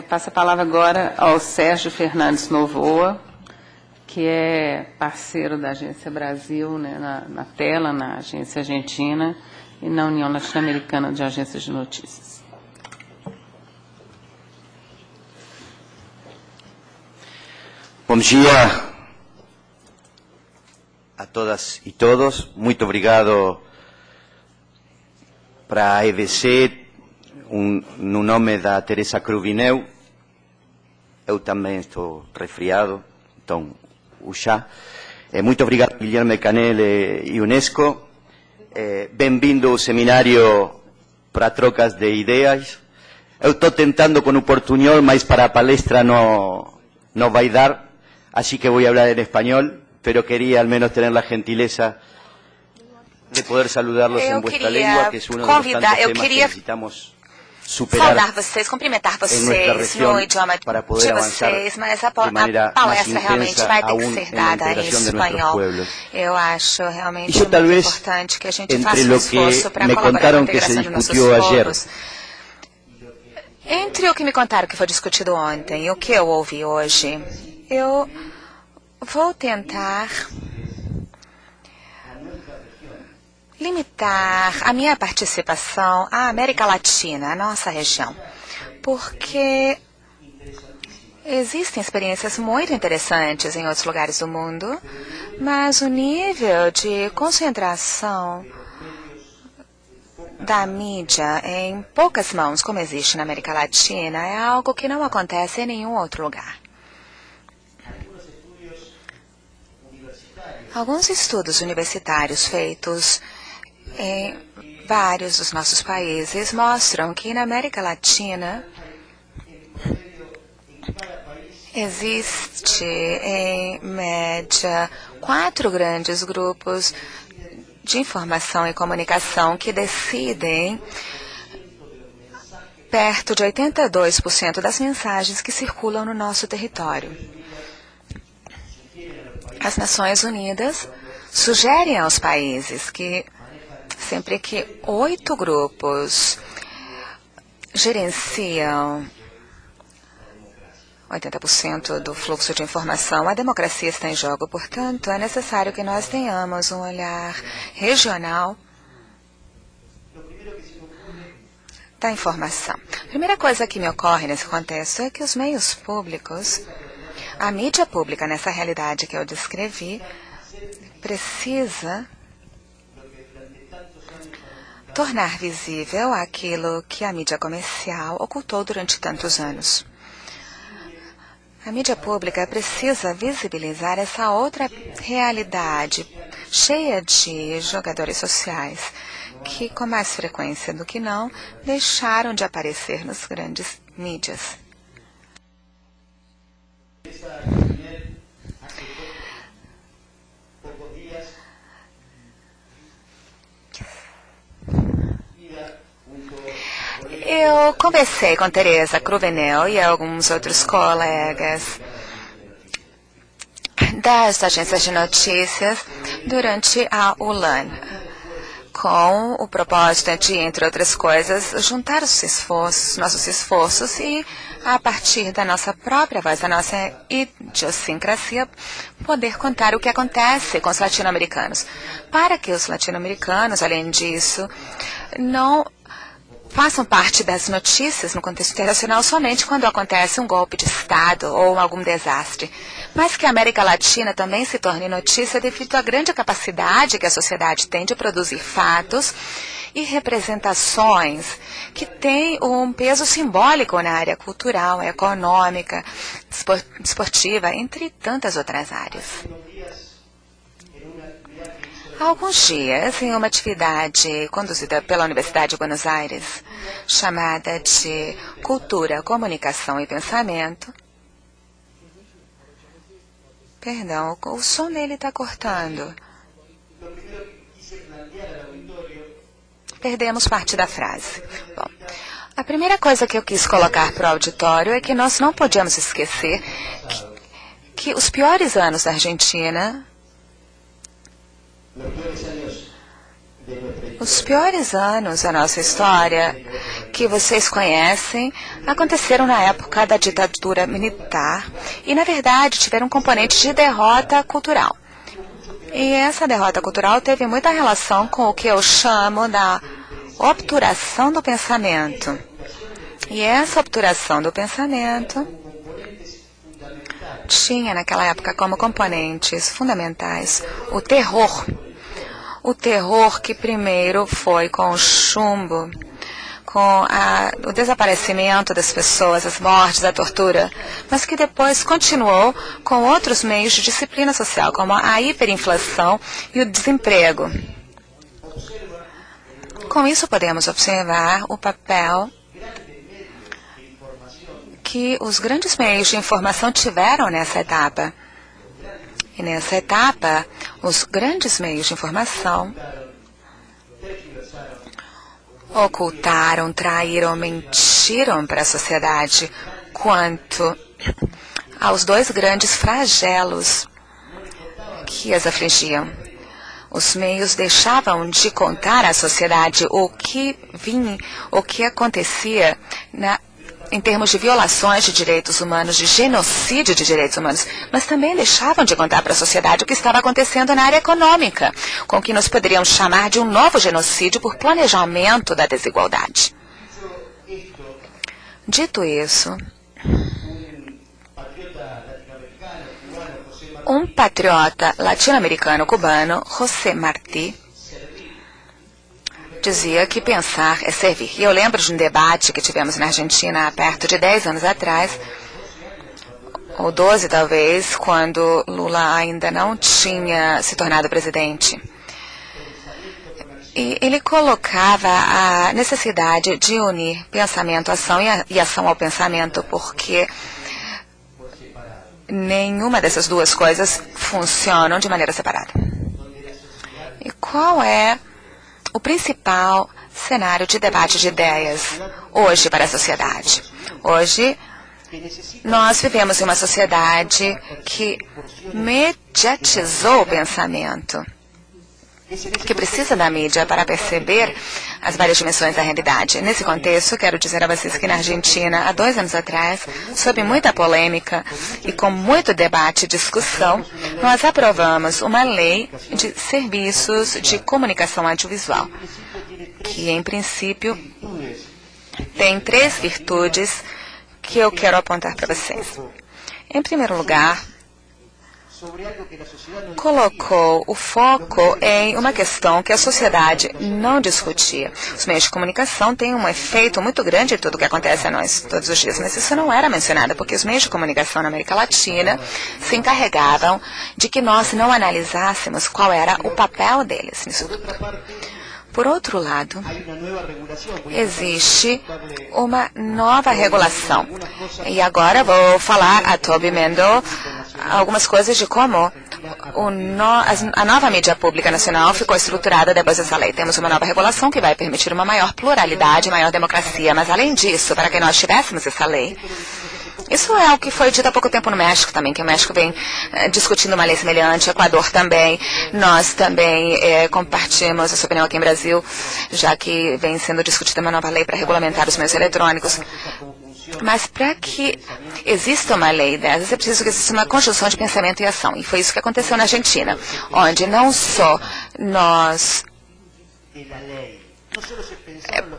Passo a palavra agora ao Sérgio Fernandes Novoa, que é parceiro da Agência Brasil, né, na tela, na Agência Argentina e na União Latino-Americana de Agências de Notícias. Bom dia a todas e todos. Muito obrigado para a EBC, no nome da Teresa Cruvineu. Eu também estou resfriado, então o chá. Muito obrigado, Guilherme Canel e Unesco. Bem-vindo ao seminário para trocas de ideias. Eu estou tentando com o portunhol, mas para a palestra não vai dar, así que vou falar em espanhol, pero queria al menos ter a gentileza de poder saludá-los em vuestra língua, que é um dos tantos temas que necessitamos saudar vocês, cumprimentar vocês no idioma de vocês, mas a palestra realmente vai ter que ser dada em espanhol. Eu acho realmente muito importante que a gente faça um esforço para colaborar com a integração de nossos povos. Entre o que me contaram que foi discutido ontem e o que eu ouvi hoje, eu vou tentar limitar a minha participação à América Latina, à nossa região, porque existem experiências muito interessantes em outros lugares do mundo, mas o nível de concentração da mídia em poucas mãos, como existe na América Latina, é algo que não acontece em nenhum outro lugar. Alguns estudos universitários feitos em vários dos nossos países mostram que na América Latina existe, em média, 4 grandes grupos de informação e comunicação que decidem perto de 82% das mensagens que circulam no nosso território. As Nações Unidas sugerem aos países que sempre que 8 grupos gerenciam 80% do fluxo de informação, a democracia está em jogo. Portanto, é necessário que nós tenhamos um olhar regional da informação. A primeira coisa que me ocorre nesse contexto é que os meios públicos, a mídia pública nessa realidade que eu descrevi, precisa tornar visível aquilo que a mídia comercial ocultou durante tantos anos. A mídia pública precisa visibilizar essa outra realidade cheia de jogadores sociais que, com mais frequência do que não, deixaram de aparecer nas grandes mídias. Eu conversei com Teresa Cruvineu e alguns outros colegas das agências de notícias durante a ULAN, com o propósito de, entre outras coisas, juntar os nossos esforços e, a partir da nossa própria voz, da nossa idiosincrasia, poder contar o que acontece com os latino-americanos. Para que os latino-americanos, além disso, não façam parte das notícias no contexto internacional somente quando acontece um golpe de Estado ou algum desastre, mas que a América Latina também se torne notícia devido à grande capacidade que a sociedade tem de produzir fatos e representações que têm um peso simbólico na área cultural, econômica, esportiva, entre tantas outras áreas. Há alguns dias, em uma atividade conduzida pela Universidade de Buenos Aires, chamada de Cultura, Comunicação e Pensamento. Perdão, o som dele está cortando. Perdemos parte da frase. Bom, a primeira coisa que eu quis colocar para o auditório é que nós não podemos esquecer que os piores anos da Argentina Os piores anos da nossa história, que vocês conhecem, aconteceram na época da ditadura militar e, na verdade, tiveram um componente de derrota cultural. E essa derrota cultural teve muita relação com o que eu chamo da obturação do pensamento. E essa obturação do pensamento tinha naquela época como componentes fundamentais o terror. O terror que primeiro foi com o chumbo, com o desaparecimento das pessoas, as mortes, a tortura, mas que depois continuou com outros meios de disciplina social, como a hiperinflação e o desemprego. Com isso podemos observar o papel que os grandes meios de informação tiveram nessa etapa. E nessa etapa, os grandes meios de informação ocultaram, traíram, mentiram para a sociedade quanto aos dois grandes flagelos que as afligiam. Os meios deixavam de contar à sociedade o que acontecia em termos de violações de direitos humanos, de genocídio de direitos humanos, mas também deixavam de contar para a sociedade o que estava acontecendo na área econômica, com o que nós poderíamos chamar de um novo genocídio por planejamento da desigualdade. Dito isso, um patriota latino-americano cubano, José Martí, dizia que pensar é servir. E eu lembro de um debate que tivemos na Argentina há perto de 10 anos atrás, ou 12 talvez, quando Lula ainda não tinha se tornado presidente. E ele colocava a necessidade de unir pensamento, ação e ação ao pensamento, porque nenhuma dessas duas coisas funcionam de maneira separada. E qual é o principal cenário de debate de ideias hoje para a sociedade? Hoje, nós vivemos em uma sociedade que mediatizou o pensamento, que precisa da mídia para perceber as várias dimensões da realidade. Nesse contexto, quero dizer a vocês que na Argentina, há 2 anos atrás, sob muita polêmica e com muito debate e discussão, nós aprovamos uma lei de serviços de comunicação audiovisual, que, em princípio, tem 3 virtudes que eu quero apontar para vocês. Em primeiro lugar, colocou o foco em uma questão que a sociedade não discutia. Os meios de comunicação têm um efeito muito grande em tudo o que acontece a nós todos os dias, mas isso não era mencionado, porque os meios de comunicação na América Latina se encarregavam de que nós não analisássemos qual era o papel deles nisso tudo. Por outro lado, existe uma nova regulação. E agora vou falar a Toby Mendel algumas coisas de como a nova mídia pública nacional ficou estruturada depois dessa lei. Temos uma nova regulação que vai permitir uma maior pluralidade, maior democracia. Mas, além disso, para que nós tivéssemos essa lei, isso é o que foi dito há pouco tempo no México também, que o México vem discutindo uma lei semelhante, o Equador também. Nós também compartilhamos essa opinião aqui em Brasil, já que vem sendo discutida uma nova lei para regulamentar os meios eletrônicos. Mas para que exista uma lei dessas, é preciso que exista uma conjunção de pensamento e ação. E foi isso que aconteceu na Argentina, onde não só nós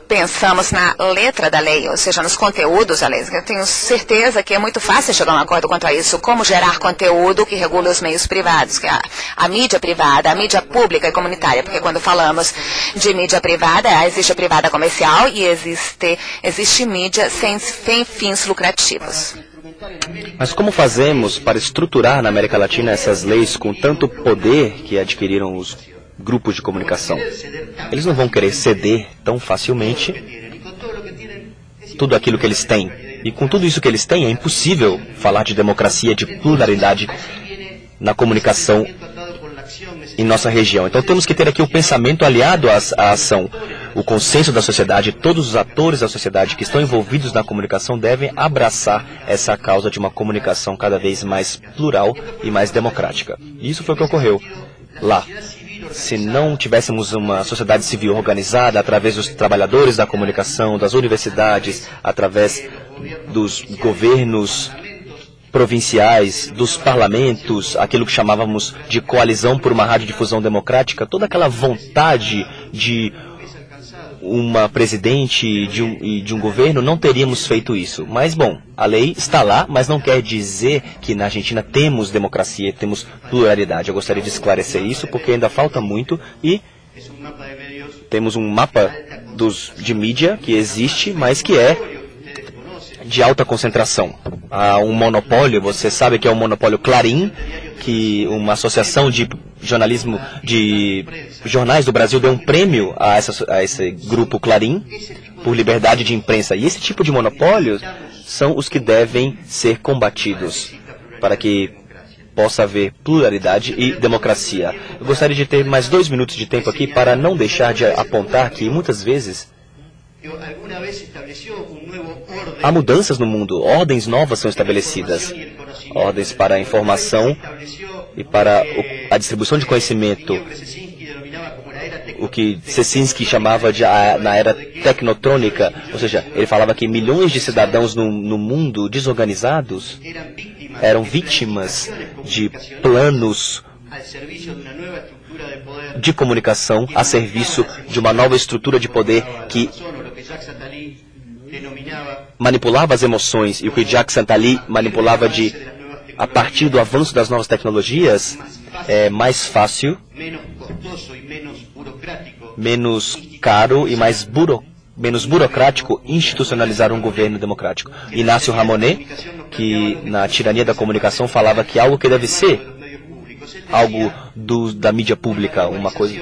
pensamos na letra da lei, ou seja, nos conteúdos da lei. Eu tenho certeza que é muito fácil chegar a um acordo quanto a isso, como gerar conteúdo que regula os meios privados, que é a mídia privada, a mídia pública e comunitária, porque quando falamos de mídia privada, existe a privada comercial e existe mídia sem fins lucrativos. Mas como fazemos para estruturar na América Latina essas leis com tanto poder que adquiriram os grupos de comunicação? Eles não vão querer ceder tão facilmente tudo aquilo que eles têm. E com tudo isso que eles têm, é impossível falar de democracia, de pluralidade na comunicação em nossa região. Então temos que ter aqui o pensamento aliado à ação. O consenso da sociedade, todos os atores da sociedade que estão envolvidos na comunicação devem abraçar essa causa de uma comunicação cada vez mais plural e mais democrática. E isso foi o que ocorreu lá. se não tivéssemos uma sociedade civil organizada através dos trabalhadores da comunicação, das universidades, através dos governos provinciais, dos parlamentos, aquilo que chamávamos de coalizão por uma radiodifusão democrática, toda aquela vontade de uma presidente e de um governo, não teríamos feito isso. Mas, bom, a lei está lá, mas não quer dizer que na Argentina temos democracia, temos pluralidade. Eu gostaria de esclarecer isso, porque ainda falta muito e temos um mapa de mídia que existe, mas que é de alta concentração. Há um monopólio, você sabe que é o monopólio Clarim, que uma associação de jornalismo, de jornais do Brasil deu um prêmio a esse grupo Clarim por liberdade de imprensa. E esse tipo de monopólios são os que devem ser combatidos para que possa haver pluralidade e democracia. Eu gostaria de ter mais 2 minutos de tempo aqui para não deixar de apontar que muitas vezes há mudanças no mundo, ordens novas são estabelecidas, ordens para a informação e para a distribuição de conhecimento, o que Czesinski chamava de na era tecnotrônica, ou seja, ele falava que milhões de cidadãos no mundo desorganizados eram vítimas de planos de comunicação a serviço de uma nova estrutura de poder que manipulava as emoções, e o que Jacques Attali manipulava a partir do avanço das novas tecnologias, é mais fácil, menos caro e menos burocrático institucionalizar um governo democrático. Inácio Ramonet, que na Tirania da Comunicação falava que algo que deve ser algo da mídia pública, uma coisa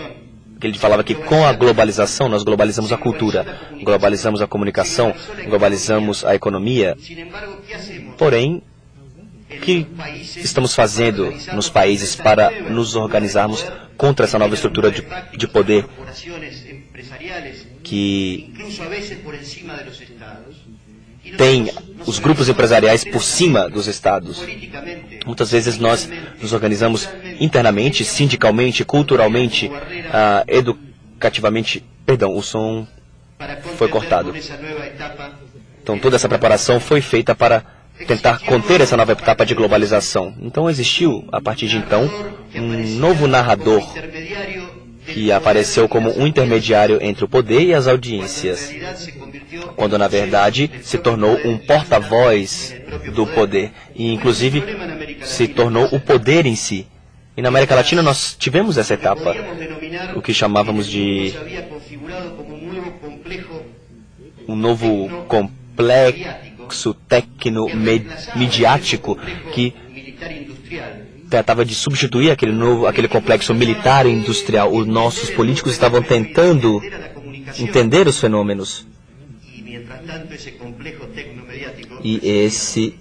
que ele falava que com a globalização nós globalizamos a cultura, globalizamos a comunicação, globalizamos a economia. Porém, o que estamos fazendo nos países para nos organizarmos contra essa nova estrutura de poder que tem os grupos empresariais por cima dos estados? Muitas vezes nós nos organizamos internamente, sindicalmente, culturalmente, educativamente. Perdão, o som foi cortado. Então toda essa preparação foi feita para tentar conter essa nova etapa de globalização. Então existiu, a partir de então, um novo narrador que apareceu como um intermediário entre o poder e as audiências, quando na verdade se tornou um porta-voz do poder e inclusive se tornou o poder em si. E na América Latina nós tivemos essa etapa, o que chamávamos de um novo complexo tecno-midiático que tratava de substituir aquele complexo militar e industrial. Os nossos políticos estavam tentando entender os fenômenos. E esse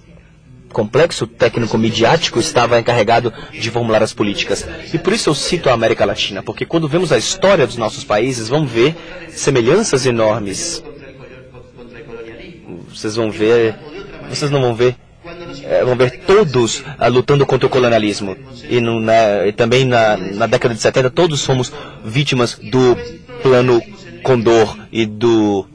complexo técnico-midiático estava encarregado de formular as políticas. E por isso eu cito a América Latina, porque quando vemos a história dos nossos países, vamos ver semelhanças enormes. Vocês não vão ver todos lutando contra o colonialismo. E também na década de 70, todos fomos vítimas do Plano Condor e dos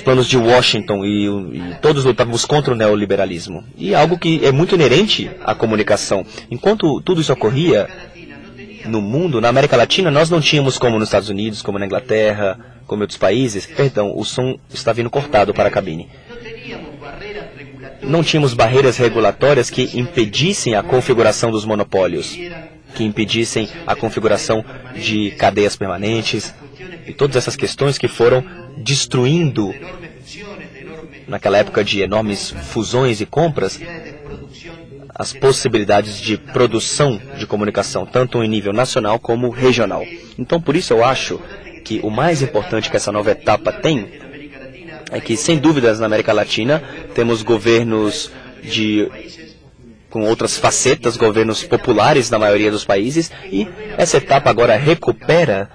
planos de Washington, e todos lutávamos contra o neoliberalismo. E algo que é muito inerente à comunicação. Enquanto tudo isso ocorria no mundo, na América Latina, nós não tínhamos, como nos Estados Unidos, como na Inglaterra, como em outros países. Perdão, o som está vindo cortado para a cabine. Não tínhamos barreiras regulatórias que impedissem a configuração dos monopólios, que impedissem a configuração de cadeias permanentes e todas essas questões que foram destruindo, naquela época de enormes fusões e compras, as possibilidades de produção de comunicação, tanto em nível nacional como regional. Então, por isso eu acho que o mais importante que essa nova etapa tem é que, sem dúvidas, na América Latina, temos governos com outras facetas, governos populares na maioria dos países, e essa etapa agora recupera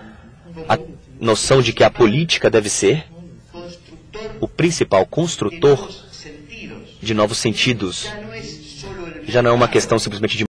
a noção de que a política deve ser o principal construtor de novos sentidos. Já não é uma questão simplesmente de